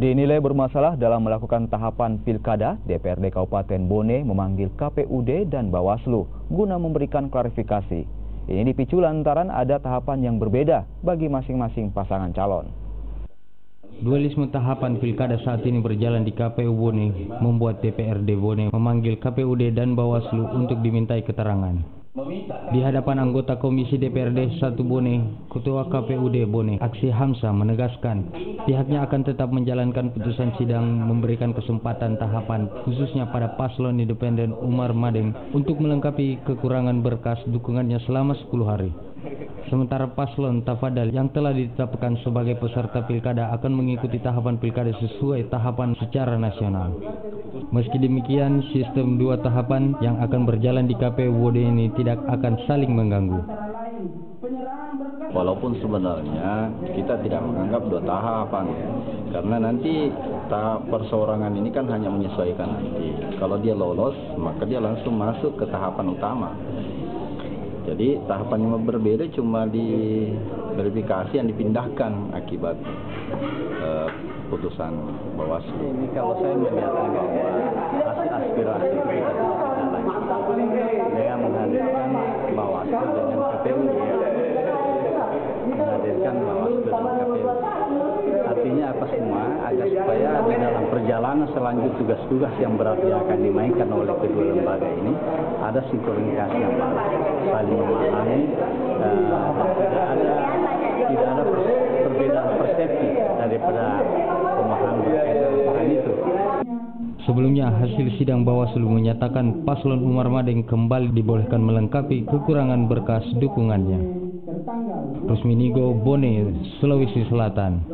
Dinilai bermasalah dalam melakukan tahapan pilkada, DPRD Kabupaten Bone memanggil KPUD dan Bawaslu guna memberikan klarifikasi. Ini dipicu lantaran ada tahapan yang berbeda bagi masing-masing pasangan calon. Dualisme tahapan pilkada saat ini berjalan di KPU Bone membuat DPRD Bone memanggil KPUD dan Bawaslu untuk dimintai keterangan. Di hadapan anggota Komisi DPRD 1 Bone, Ketua KPUD Bone, Aksi Hamzah menegaskan pihaknya akan tetap menjalankan putusan sidang memberikan kesempatan tahapan khususnya pada paslon independen Umar Madeng untuk melengkapi kekurangan berkas dukungannya selama 10 hari. Sementara paslon Tafadal yang telah ditetapkan sebagai peserta pilkada akan mengikuti tahapan pilkada sesuai tahapan secara nasional. Meski demikian, sistem dua tahapan yang akan berjalan di KPU Bone ini tidak akan saling mengganggu. Walaupun sebenarnya kita tidak menganggap dua tahapan, karena nanti tahap perseorangan ini kan hanya menyesuaikan nanti. Kalau dia lolos, maka dia langsung masuk ke tahapan utama. Jadi tahapan yang berbeda cuma di verifikasi yang dipindahkan akibat putusan Bawaslu. Ini kalau saya melihatkan bahwa hasil aspirasi kita dengan menghadirkan Bawaslu dengan KPU, menghadirkan Bawaslu dengan KPU. Artinya apa semua? Agar supaya di dalam perjalanan selanjut tugas-tugas yang berat yang akan dimainkan oleh kedua lembaga ini ada sinkronisasi yang baik, saling memahami, tidak ada perbedaan persepsi daripada pemahaman berkaitan itu. Sebelumnya, hasil sidang Bawaslu menyatakan paslon Umar Madeng kembali dibolehkan melengkapi kekurangan berkas dukungannya. Rusminigo, Bone, Sulawesi Selatan.